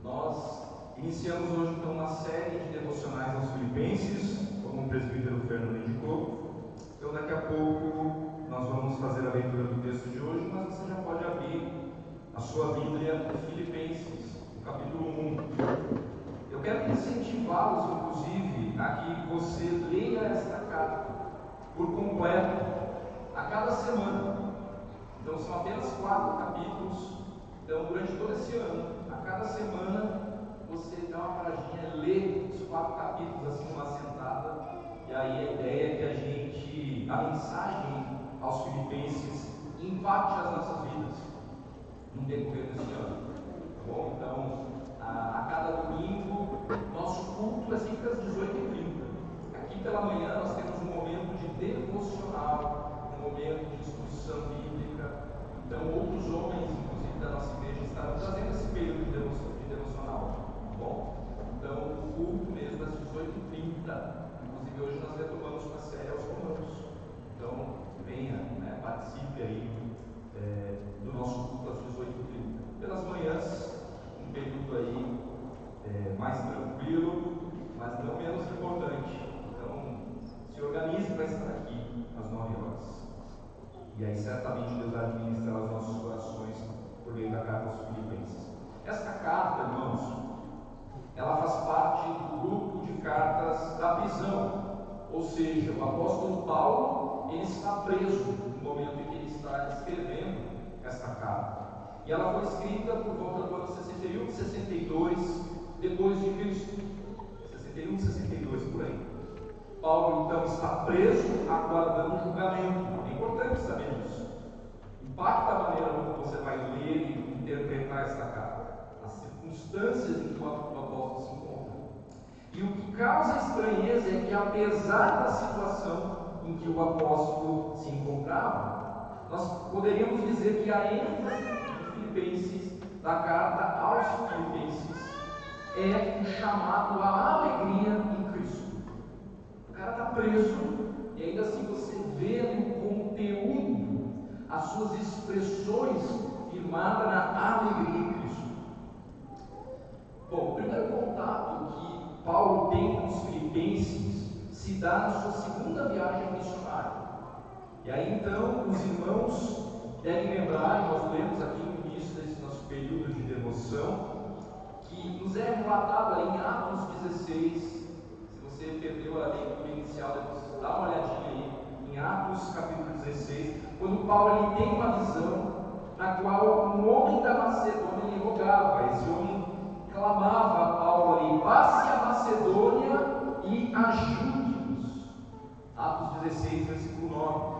Nós iniciamos hoje então uma série de devocionais aos Filipenses, como o presbítero Fernando indicou. Então daqui a pouco nós vamos fazer a leitura do texto de hoje, mas você já pode abrir a sua Bíblia em Filipenses, no capítulo 1. Eu quero incentivá-los, inclusive, a que você leia esta carta por completo, a cada semana. Então são apenas 4 capítulos. Então durante todo esse ano, a cada semana, você dá uma paradinha, lê os 4 capítulos assim numa sentada. E aí a ideia é que a mensagem aos Filipenses impacte as nossas vidas no decorrer desse ano. Tá bom? Então, a cada domingo, nosso culto é sempre às 18h30. Aqui pela manhã nós temos um momento de devocional, um momento de instrução bíblica. Então, outros homens, inclusive da nossa igreja, estarão trazendo esse período de devocional. Tá bom? Então, o culto mesmo às 18h30. Inclusive, hoje nós retomamos uma série aos Romanos. Então, venha, participe aí do nosso culto às 18h30. Pelas manhãs, um período aí mais tranquilo, mas não menos importante. Então, se organize para estar aqui às 9h. E aí, certamente, Deus vai administrar os nossos corações por meio da carta aos Filipenses. Esta carta, irmãos, ela faz parte do grupo de cartas da prisão. Ou seja, o apóstolo Paulo, ele está preso no momento em que ele está escrevendo esta carta. E ela foi escrita por volta do ano 61, 62 depois de Cristo. 61, 62, por aí. Paulo, então, está preso, aguardando julgamento. É importante saber isso. Impacta a maneira como você vai ler e interpretar esta carta, as circunstâncias em que o apóstolo se encontra. E o que causa estranheza é que, apesar da situação em que o apóstolo se encontrava, nós poderíamos dizer que a ênfase de Filipenses, da carta aos Filipenses, é um chamado à alegria em Cristo. O cara está preso e ainda assim você vê no conteúdo as suas expressões firmadas na alegria em Cristo. Bom, o primeiro contato que Paulo tem com os Filipenses se dá na sua segunda viagem missionária. E aí então os irmãos devem lembrar, e nós lemos aqui no início desse nosso período de devoção, que nos é relatado ali em Atos 16. Se você perdeu a leitura inicial, depois dá uma olhadinha aí em Atos capítulo 16, quando Paulo ele tem uma visão na qual um homem da Macedônia lhe rogava. Esse homem clamava a Paulo ali: passe a Macedônia e ajude-nos. Atos 16, versículo 9.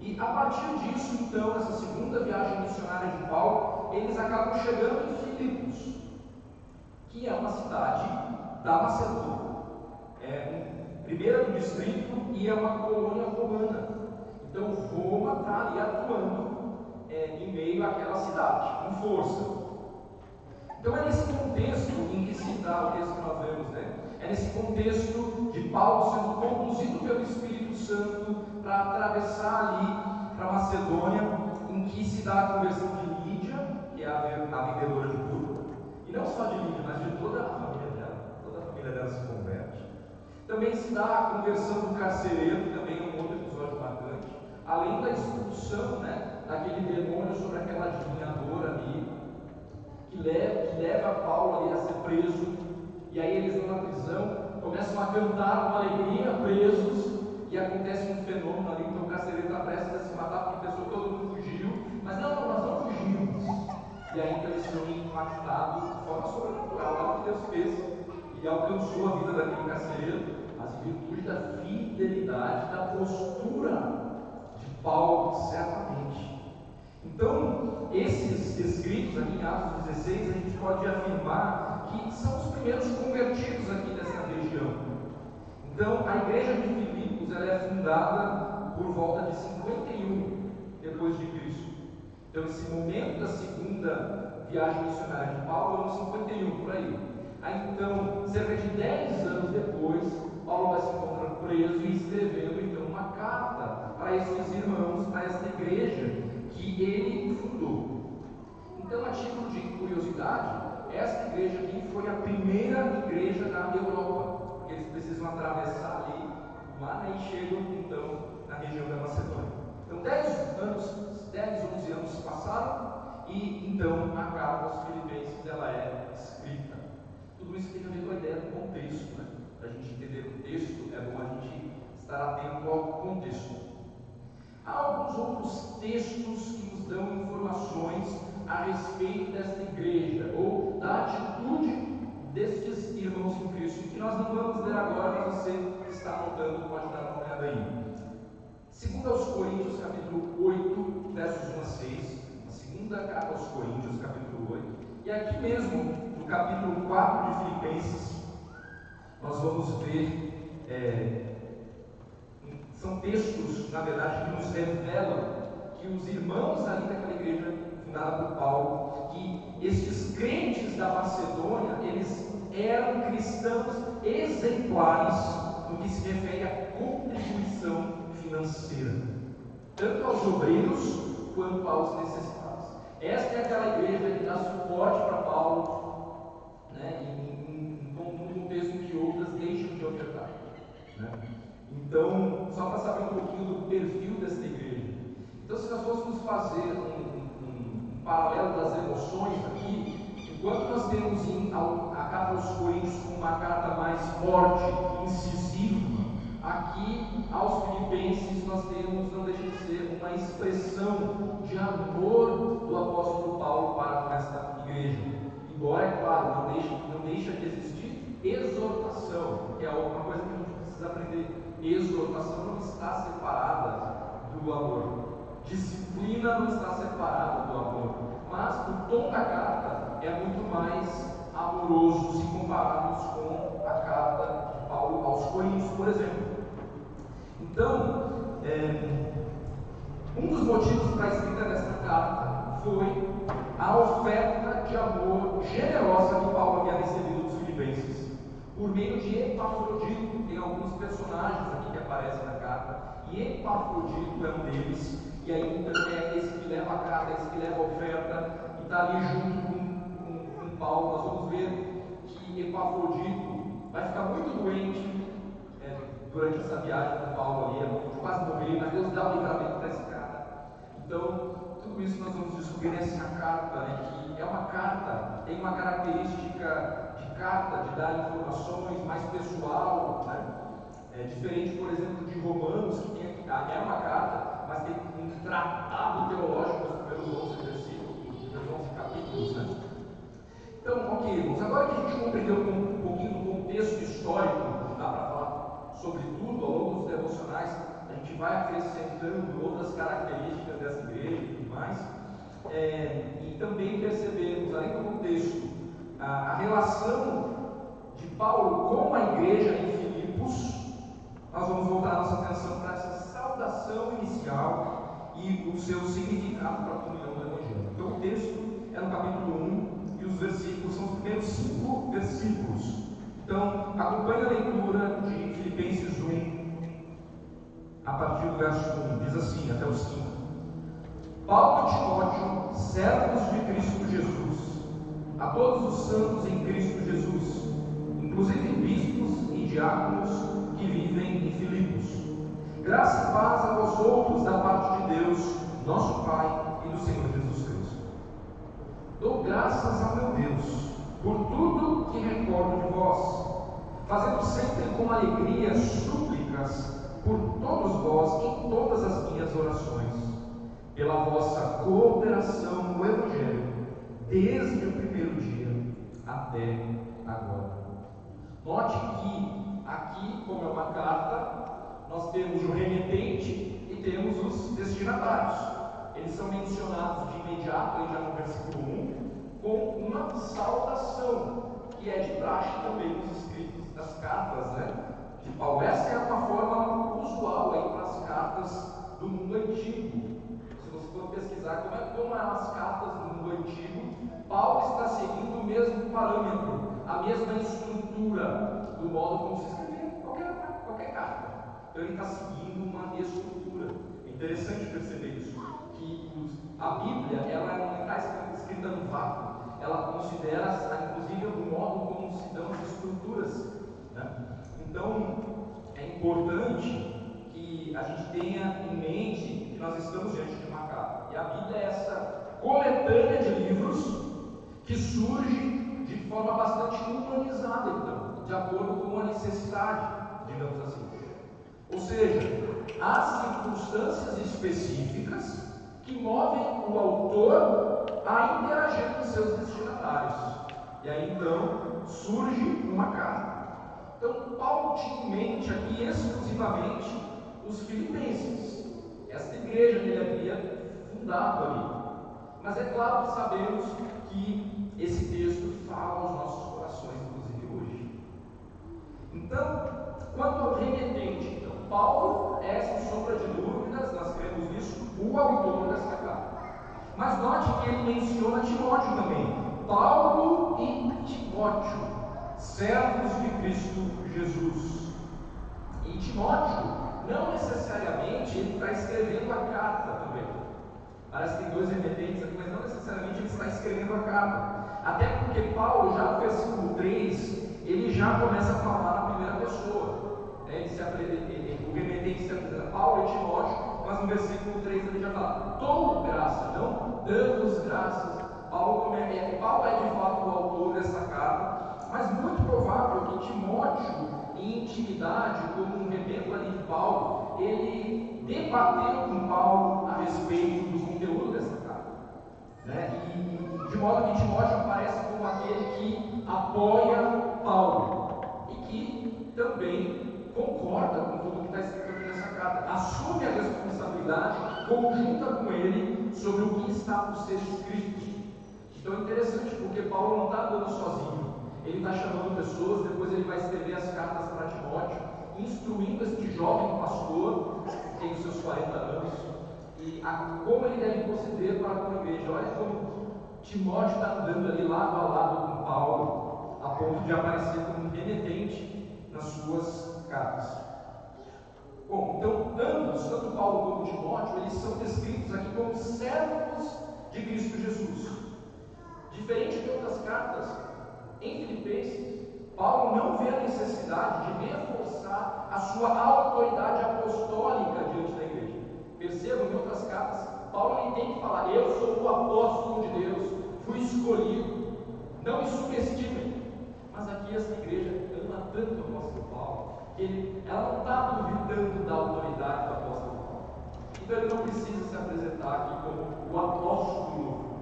E a partir disso, então, nessa segunda viagem missionária de Paulo, eles acabam chegando em Filipos, que é uma cidade da Macedônia. Primeira do distrito e é uma colônia romana. Então Roma está ali atuando em meio àquela cidade, com força. Então é nesse contexto em que se dá o texto que nós lemos, É nesse contexto de Paulo sendo conduzido pelo Espírito Santo para atravessar ali para Macedônia, em que se dá a conversão de Lídia, que é a vendedora de púrpura. E não só de Lídia, mas de toda a família dela. Toda a família dela se converte. Também se dá a conversão do carcereiro, que também é um outro episódio marcante. Além da expulsão daquele demônio sobre aquela adivinhadora ali, que leva Paulo ali a ser preso. E aí eles estão na prisão, começam a cantar com alegria, presos, e acontece um fenômeno ali, então o carcereiro está prestes a se matar porque pensou que todo mundo fugiu, mas não, nós não fugimos. E aí então eles são impactados de forma sobrenatural, algo que Deus fez e alcançou a vida daquele carcereiro, mas em virtude da fidelidade, da postura de Paulo, certamente. Então, esses escritos aqui em Atos 16, a gente pode afirmar que são os primeiros convertidos aqui dessa região. Então, a igreja de Filipos ela é fundada por volta de 51 depois de Cristo. Então, esse momento da segunda viagem missionária de Paulo é no 51, por aí. Aí, então, cerca de 10 anos depois, Paulo vai se encontrar preso e escrevendo, então, uma carta para esses irmãos, para esta igreja que ele fundou. Então, a título de curiosidade, esta foi a primeira igreja na Europa, porque eles precisam atravessar ali o mar, né, e chegam então na região da Macedônia. Então 10, 11 anos passaram, e então a carta aos Filipenses ela é escrita. Tudo isso tem a ver com a ideia do contexto, né? Para a gente entender o texto, é bom a gente estar atento ao contexto. Há alguns outros textos que nos dão informações a respeito desta igreja, ou da atitude destes irmãos em Cristo, que nós não vamos ler agora, mas você que está anotando pode dar uma olhada aí. 2 aos Coríntios, capítulo 8, versos 1 a 6, a segunda carta aos Coríntios, capítulo 8, e aqui mesmo, no capítulo 4 de Filipenses, nós vamos ver, são textos, na verdade, que nos revelam que os irmãos ali daquela igreja fundada por Paulo, que estes crentes da Macedônia, eles eram cristãos exemplares no que se refere à contribuição financeira, tanto aos obreiros quanto aos necessitados. Esta é aquela igreja que dá suporte para Paulo, né, em contexto em que outras deixam de ofertar, né? Então, só para saber um pouquinho do perfil desta igreja. Então, se nós fôssemos fazer um paralelo das emoções aqui, enquanto nós temos a carta aos Coríntios como uma carta mais forte, incisiva, aqui aos Filipenses nós temos, não deixa de ser, uma expressão de amor do apóstolo Paulo para com esta igreja. Embora, é claro, não deixa de existir exortação, que é uma coisa que a gente precisa aprender. Exortação não está separada do amor. Disciplina não está separada do amor. Mas o tom da carta é muito mais amoroso se compararmos com a carta de Paulo aos Coríntios, por exemplo. Então, um dos motivos para a escrita desta carta foi a oferta de amor generosa que Paulo havia recebido dos filipenses, por meio de Epafrodito. Tem alguns personagens aqui que aparecem na carta, e Epafrodito é um deles, e aí então é esse que leva a carta, esse que leva a oferta, e está ali junto com Paulo. Nós vamos ver que Epafrodito vai ficar muito doente durante essa viagem com Paulo ali, quase morrer, mas Deus dá o livramento para esse cara. Então, tudo isso nós vamos descobrir nessa carta, né, que é uma carta, tem uma característica de carta, de dar informações mais pessoal, né? Diferente, por exemplo, de Romanos, que é uma carta, mas tem um tratado teológico nos primeiros 11 versículos, nos primeiros 11 capítulos, né? Então, ok, irmãos, agora que a gente compreendeu um pouquinho do contexto histórico, não dá para falar sobre tudo ao longo dos devocionais, a gente vai acrescentando outras características dessa igreja e tudo mais, e também percebemos, além do contexto, a relação de Paulo com a igreja em Filipos. Nós vamos voltar a nossa atenção para essa saudação inicial e o seu significado para a comunhão do Evangelho. Então, o texto é no capítulo 1 e os versículos são os primeiros 5 versículos. Então, acompanhe a leitura de Filipenses 1, a partir do verso 1, diz assim, até o 5. Paulo e Timóteo, servos de Cristo Jesus, a todos os santos em Cristo Jesus, inclusive bispos e diáconos que vivem em Filipos. Graça e paz a vós outros da parte de Deus, nosso Pai e do Senhor Jesus Cristo. Dou graças a meu Deus por tudo que recordo de vós, fazendo sempre com alegria súplicas por todos vós em todas as minhas orações, pela vossa cooperação no Evangelho, desde o primeiro dia até agora. Note que aqui, como é uma carta, nós temos o remetente e temos os destinatários. Eles são mencionados de imediato, aí já no versículo 1, com uma saudação, que é de praxe também nos escritos das cartas, né, de Paulo. Essa é uma forma usual aí para as cartas do mundo antigo. Se você for pesquisar como eram as cartas do mundo antigo, Paulo está seguindo o mesmo parâmetro, a mesma estrutura do modo como se escrevia qualquer carta. Então ele está seguindo uma estrutura. É interessante perceber isso, que a Bíblia ela não está escrita no vácuo, ela considera inclusive o modo tenha em mente que nós estamos diante de uma carta. E a Bíblia é essa coletânea de livros que surge de forma bastante humanizada, então, de acordo com a necessidade, digamos assim. Ou seja, há circunstâncias específicas que movem o autor a interagir com seus destinatários. E aí então surge uma carta. Então Paulo tinha em mente aqui exclusivamente os filipenses, esta igreja que ele havia fundado ali. Mas é claro que sabemos que esse texto fala aos nossos corações, inclusive hoje. Então, quanto ao remetente, então, Paulo é, sem sombra de dúvidas, nós cremos nisso, o autor dessa carta. Mas note que ele menciona Timóteo também. Paulo e Timóteo, servos de Cristo Jesus. E Timóteo, não necessariamente ele está escrevendo a carta também. Parece que tem dois remetentes aqui, mas não necessariamente ele está escrevendo a carta. Até porque Paulo, já no versículo 3, ele já começa a falar na primeira pessoa. O remetente se apresenta Paulo e Timóteo, mas no versículo 3 ele já fala: dou graça, não damos graças. Paulo é de fato o autor dessa carta, mas muito provável que Timóteo, em intimidade, como um remendo ali de Paulo, ele debateu com Paulo a respeito do conteúdo dessa carta, e de modo que Timóteo aparece como aquele que apoia Paulo e que também concorda com tudo que está escrito aqui nessa carta, assume a responsabilidade conjunta com ele sobre o que está por ser escrito. Então é interessante porque Paulo não está andando sozinho, ele está chamando pessoas, depois ele vai escrever as cartas para Timóteo, instruindo este jovem pastor, que tem os seus 40 anos, e como ele deve proceder para com a igreja. Olha como Timóteo está andando ali lado a lado com Paulo, a ponto de aparecer como um remetente nas suas cartas. Bom, então ambos, tanto Paulo como Timóteo, eles são descritos aqui como servos de Cristo Jesus. Diferente de outras cartas, em Filipenses, Paulo não vê a necessidade de reforçar a sua autoridade apostólica diante da igreja. Percebam, em outras cartas, Paulo tem que falar: eu sou o apóstolo de Deus, fui escolhido, não me subestimem. Mas aqui essa igreja ama tanto o apóstolo Paulo, que ela não está duvidando da autoridade do apóstolo Paulo. Então ele não precisa se apresentar aqui como o apóstolo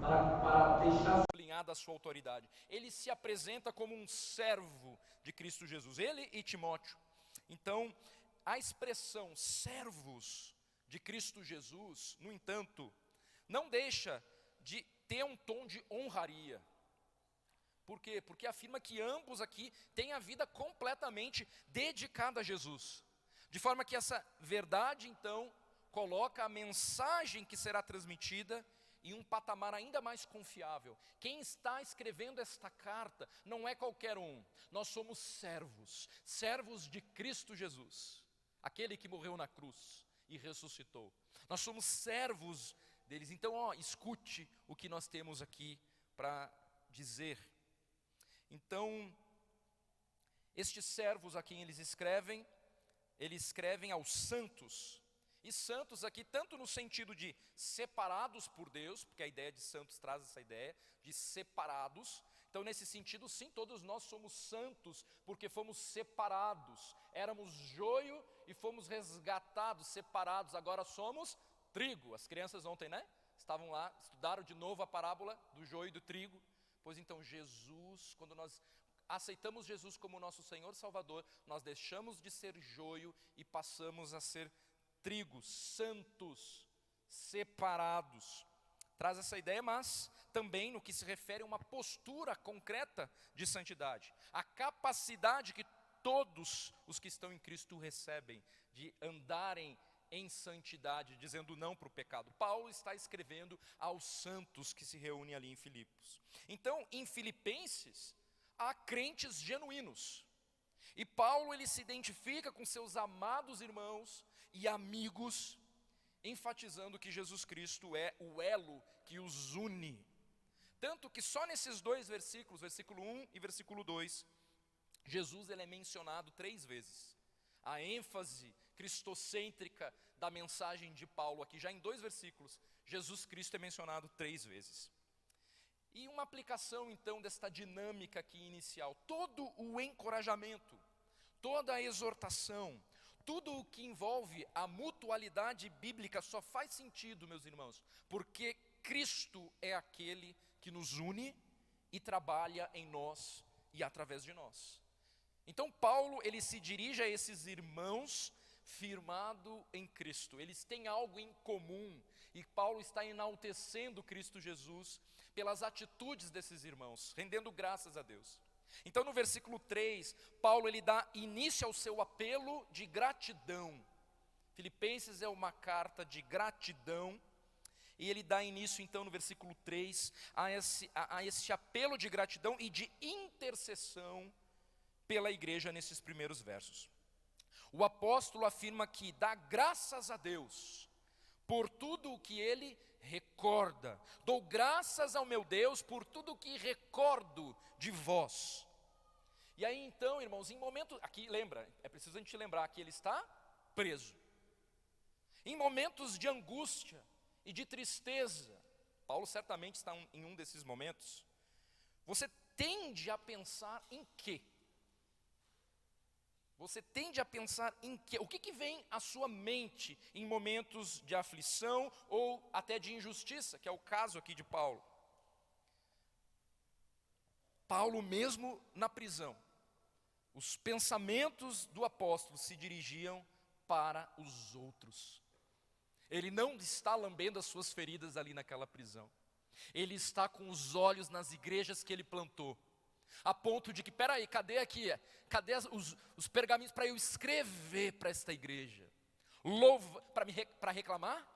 para deixar sublinhada a sua autoridade. Ele se apresenta como um servo de Cristo Jesus, ele e Timóteo. Então, a expressão servos de Cristo Jesus, no entanto, não deixa de ter um tom de honraria. Por quê? Porque afirma que ambos aqui têm a vida completamente dedicada a Jesus. De forma que essa verdade, então, coloca a mensagem que será transmitida em um patamar ainda mais confiável. Quem está escrevendo esta carta não é qualquer um. Nós somos servos, servos de Cristo Jesus, aquele que morreu na cruz e ressuscitou. Nós somos servos deles. Então, escute o que nós temos aqui para dizer. Então, estes servos a quem eles escrevem aos santos. E santos aqui, tanto no sentido de separados por Deus, porque a ideia de santos traz essa ideia de separados. Então, nesse sentido, sim, todos nós somos santos, porque fomos separados. Éramos joio e fomos resgatados, separados, agora somos trigo. As crianças ontem, estavam lá, estudaram de novo a parábola do joio e do trigo. Pois então, Jesus, quando nós aceitamos Jesus como nosso Senhor e Salvador, nós deixamos de ser joio e passamos a ser trigo, santos, separados. Traz essa ideia, mas também no que se refere a uma postura concreta de santidade. A capacidade que todos os que estão em Cristo recebem de andarem em santidade, dizendo não para o pecado. Paulo está escrevendo aos santos que se reúnem ali em Filipos. Então, em Filipenses, há crentes genuínos. E Paulo, ele se identifica com seus amados irmãos e amigos, enfatizando que Jesus Cristo é o elo que os une. Tanto que só nesses dois versículos, versículo 1 e versículo 2, Jesus ele é mencionado 3 vezes. a ênfase cristocêntrica da mensagem de Paulo aqui, já em 2 versículos, Jesus Cristo é mencionado 3 vezes. E uma aplicação então desta dinâmica aqui inicial, todo o encorajamento, toda a exortação, tudo o que envolve a mutualidade bíblica só faz sentido, meus irmãos, porque Cristo é aquele que nos une e trabalha em nós e através de nós. Então Paulo, ele se dirige a esses irmãos firmado em Cristo. Eles têm algo em comum e Paulo está enaltecendo Cristo Jesus pelas atitudes desses irmãos, rendendo graças a Deus. Então no versículo 3, Paulo ele dá início ao seu apelo de gratidão. Filipenses é uma carta de gratidão. E ele dá início então no versículo 3 a esse apelo de gratidão e de intercessão pela igreja nesses primeiros versos. O apóstolo afirma que dá graças a Deus por tudo o que ele recorda. Dou graças ao meu Deus por tudo o que recordo de vós. E aí então, irmãos, em momentos, aqui lembra, é preciso a gente lembrar que ele está preso. Em momentos de angústia e de tristeza, Paulo certamente está em um desses momentos, você tende a pensar em quê? Você tende a pensar em quê? O que vem à sua mente em momentos de aflição ou até de injustiça, que é o caso aqui de Paulo? Paulo mesmo na prisão, os pensamentos do apóstolo se dirigiam para os outros. Ele não está lambendo as suas feridas ali naquela prisão. Ele está com os olhos nas igrejas que ele plantou. A ponto de que, peraí, cadê Cadê os pergaminhos para eu escrever para esta igreja? Para reclamar?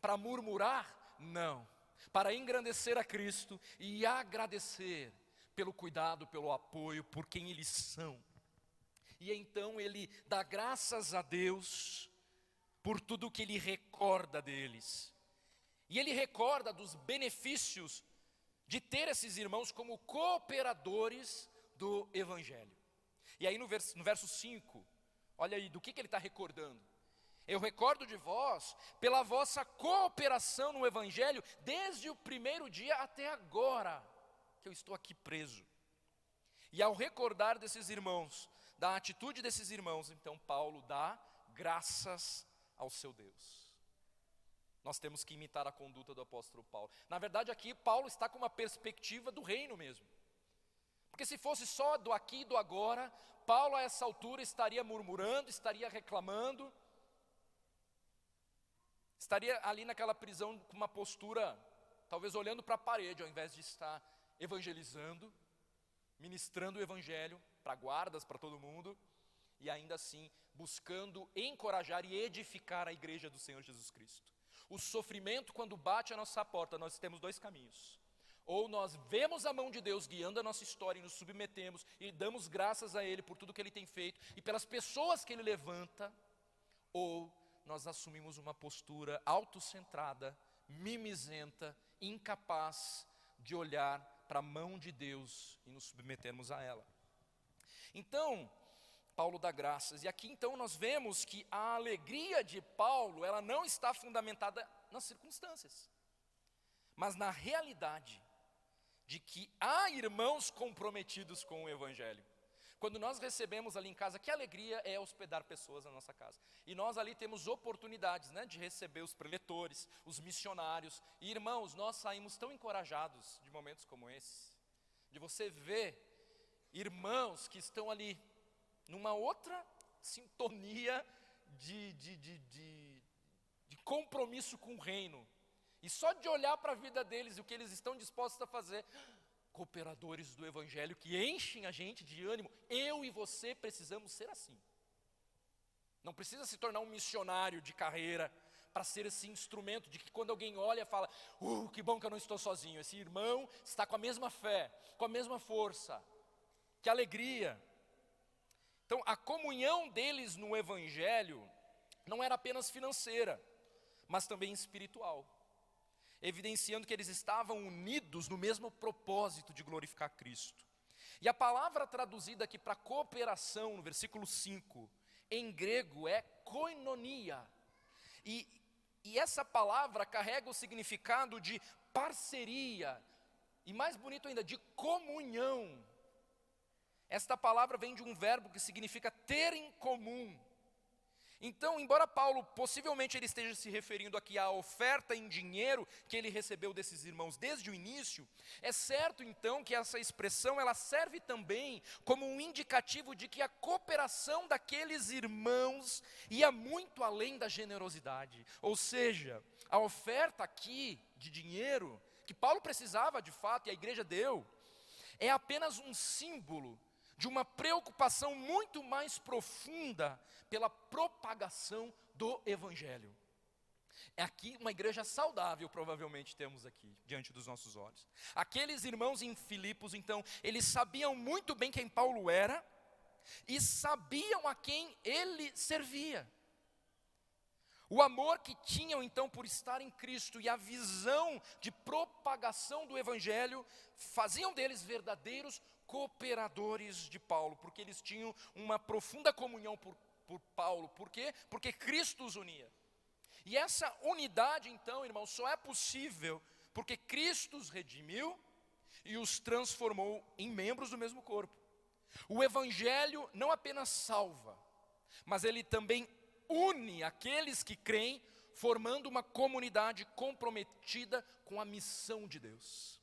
Para murmurar? Não. Para engrandecer a Cristo e agradecer pelo cuidado, pelo apoio, por quem eles são. E então ele dá graças a Deus por tudo que ele recorda deles. E ele recorda dos benefícios de ter esses irmãos como cooperadores do Evangelho. E aí no verso 5, olha aí, do que ele está recordando? Eu recordo de vós pela vossa cooperação no Evangelho, desde o primeiro dia até agora, que eu estou aqui preso. E ao recordar desses irmãos, da atitude desses irmãos, então Paulo dá graças ao seu Deus. Nós temos que imitar a conduta do apóstolo Paulo. Na verdade aqui Paulo está com uma perspectiva do reino mesmo. Porque se fosse só do aqui e do agora, Paulo a essa altura estaria murmurando, estaria reclamando, estaria ali naquela prisão com uma postura, talvez olhando para a parede, ao invés de estar evangelizando, ministrando o evangelho para guardas, para todo mundo, e ainda assim buscando encorajar e edificar a igreja do Senhor Jesus Cristo. O sofrimento, quando bate a nossa porta, nós temos 2 caminhos. Ou nós vemos a mão de Deus guiando a nossa história e nos submetemos e damos graças a Ele por tudo que Ele tem feito e pelas pessoas que Ele levanta, ou nós assumimos uma postura autocentrada, mimizenta, incapaz de olhar para a mão de Deus e nos submetermos a ela. Então, Paulo dá graças, e aqui então nós vemos que a alegria de Paulo, ela não está fundamentada nas circunstâncias, mas na realidade de que há irmãos comprometidos com o Evangelho. Quando nós recebemos ali em casa, que alegria é hospedar pessoas na nossa casa. E nós ali temos oportunidades, de receber os preletores, os missionários. E irmãos, nós saímos tão encorajados de momentos como esse, de você ver irmãos que estão ali numa outra sintonia de compromisso com o reino. E só de olhar para a vida deles e o que eles estão dispostos a fazer, cooperadores do Evangelho que enchem a gente de ânimo. Eu e você precisamos ser assim. Não precisa se tornar um missionário de carreira para ser esse instrumento de que quando alguém olha fala, que bom que eu não estou sozinho. Esse irmão está com a mesma fé, com a mesma força. Que alegria. Então a comunhão deles no Evangelho não era apenas financeira, mas também espiritual. Evidenciando que eles estavam unidos no mesmo propósito de glorificar Cristo. E a palavra traduzida aqui para cooperação, no versículo 5, em grego é koinonia. E essa palavra carrega o significado de parceria, e mais bonito ainda, de comunhão. Esta palavra vem de um verbo que significa ter em comum. Então, embora Paulo possivelmente ele esteja se referindo aqui à oferta em dinheiro que ele recebeu desses irmãos desde o início, é certo então que essa expressão ela serve também como um indicativo de que a cooperação daqueles irmãos ia muito além da generosidade. Ou seja, a oferta aqui de dinheiro que Paulo precisava de fato e a igreja deu, é apenas um símbolo de uma preocupação muito mais profunda pela propagação do Evangelho. É aqui uma igreja saudável, provavelmente temos aqui, diante dos nossos olhos. Aqueles irmãos em Filipos, então, eles sabiam muito bem quem Paulo era e sabiam a quem ele servia. O amor que tinham então por estar em Cristo e a visão de propagação do Evangelho faziam deles verdadeiros cooperadores de Paulo, porque eles tinham uma profunda comunhão por Paulo. Por quê? Porque Cristo os unia. E essa unidade então, irmãos, só é possível porque Cristo os redimiu e os transformou em membros do mesmo corpo. O Evangelho não apenas salva, mas ele também une aqueles que creem, formando uma comunidade comprometida com a missão de Deus.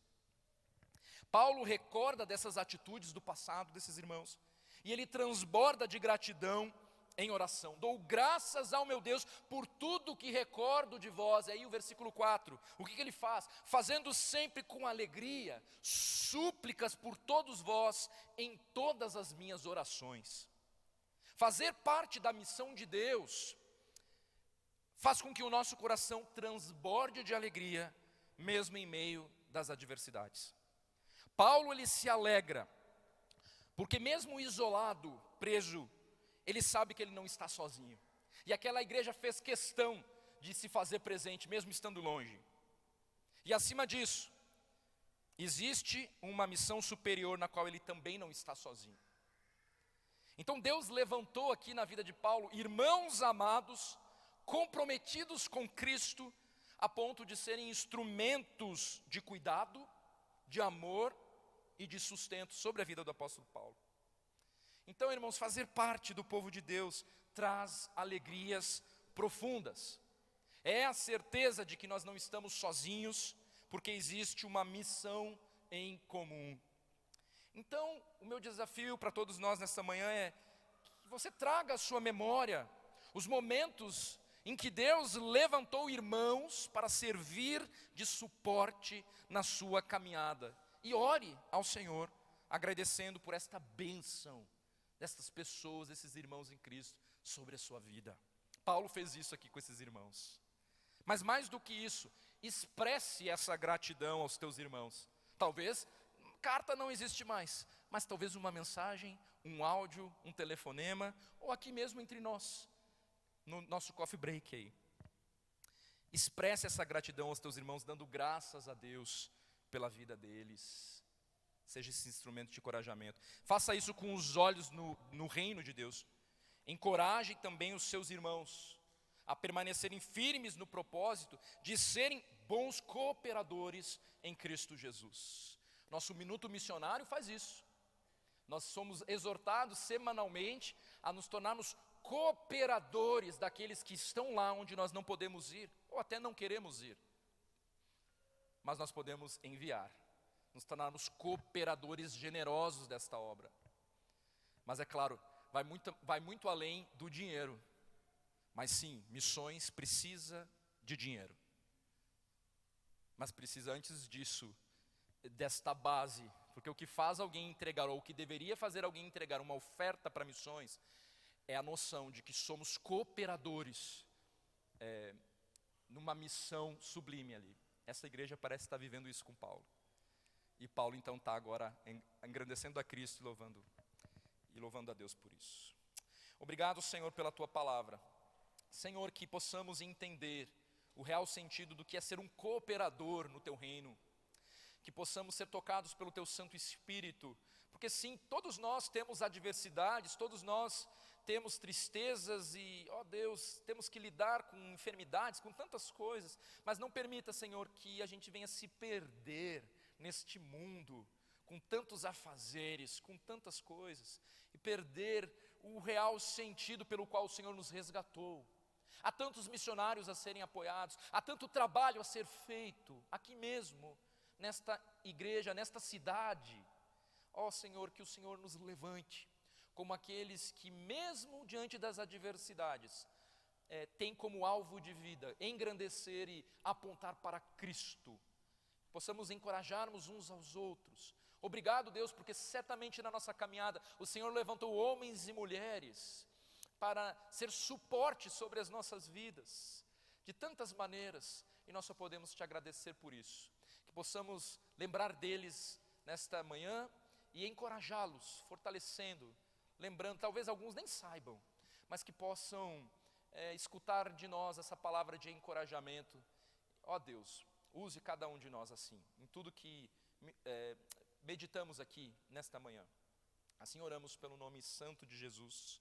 Paulo recorda dessas atitudes do passado desses irmãos, e ele transborda de gratidão em oração. Dou graças ao meu Deus por tudo que recordo de vós. Aí o versículo 4, o que ele faz? Fazendo sempre com alegria, súplicas por todos vós em todas as minhas orações. Fazer parte da missão de Deus faz com que o nosso coração transborde de alegria, mesmo em meio das adversidades. Paulo ele se alegra, porque mesmo isolado, preso, ele sabe que ele não está sozinho. E aquela igreja fez questão de se fazer presente, mesmo estando longe. E acima disso, existe uma missão superior na qual ele também não está sozinho. Então Deus levantou aqui na vida de Paulo irmãos amados, comprometidos com Cristo, a ponto de serem instrumentos de cuidado, de amor e de sustento sobre a vida do apóstolo Paulo. Então, irmãos, fazer parte do povo de Deus traz alegrias profundas. É a certeza de que nós não estamos sozinhos, porque existe uma missão em comum. Então, o meu desafio para todos nós nesta manhã é que você traga à sua memória os momentos em que Deus levantou irmãos para servir de suporte na sua caminhada. E ore ao Senhor, agradecendo por esta bênção destas pessoas, desses irmãos em Cristo, sobre a sua vida. Paulo fez isso aqui com esses irmãos. Mas mais do que isso, expresse essa gratidão aos teus irmãos. Talvez, carta não existe mais, mas talvez uma mensagem, um áudio, um telefonema, ou aqui mesmo entre nós, no nosso coffee break aí. Expresse essa gratidão aos teus irmãos, dando graças a Deus pela vida deles. Seja esse instrumento de encorajamento. Faça isso com os olhos no reino de Deus. Encoraje também os seus irmãos a permanecerem firmes no propósito de serem bons cooperadores em Cristo Jesus. Nosso Minuto Missionário faz isso. Nós somos exortados semanalmente a nos tornarmos cooperadores daqueles que estão lá onde nós não podemos ir, ou até não queremos ir. Mas nós podemos enviar, nos tornarmos cooperadores generosos desta obra. Mas é claro, vai muito além do dinheiro. Mas sim, missões precisa de dinheiro. Mas precisa antes disso, desta base, porque o que faz alguém entregar, ou o que deveria fazer alguém entregar uma oferta para missões, é a noção de que somos cooperadores numa missão sublime ali. Essa igreja parece estar vivendo isso com Paulo. E Paulo então está agora engrandecendo a Cristo e louvando a Deus por isso. Obrigado, Senhor, pela Tua palavra. Senhor, que possamos entender o real sentido do que é ser um cooperador no Teu reino. Que possamos ser tocados pelo Teu Santo Espírito. Porque sim, todos nós temos adversidades, todos nós temos tristezas e, ó Deus, temos que lidar com enfermidades, com tantas coisas, mas não permita, Senhor, que a gente venha se perder neste mundo, com tantos afazeres, com tantas coisas, e perder o real sentido pelo qual o Senhor nos resgatou. Há tantos missionários a serem apoiados, há tanto trabalho a ser feito, aqui mesmo, nesta igreja, nesta cidade. Ó Senhor, que o Senhor nos levante, como aqueles que mesmo diante das adversidades, têm como alvo de vida, engrandecer e apontar para Cristo. Possamos encorajarmos uns aos outros. Obrigado, Deus, porque certamente na nossa caminhada o Senhor levantou homens e mulheres para ser suporte sobre as nossas vidas, de tantas maneiras, e nós só podemos te agradecer por isso. Que possamos lembrar deles nesta manhã e encorajá-los, fortalecendo, lembrando, talvez alguns nem saibam, mas que possam escutar de nós essa palavra de encorajamento. Ó Deus, use cada um de nós assim, em tudo que meditamos aqui nesta manhã. Assim oramos pelo nome santo de Jesus.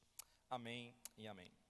Amém e amém.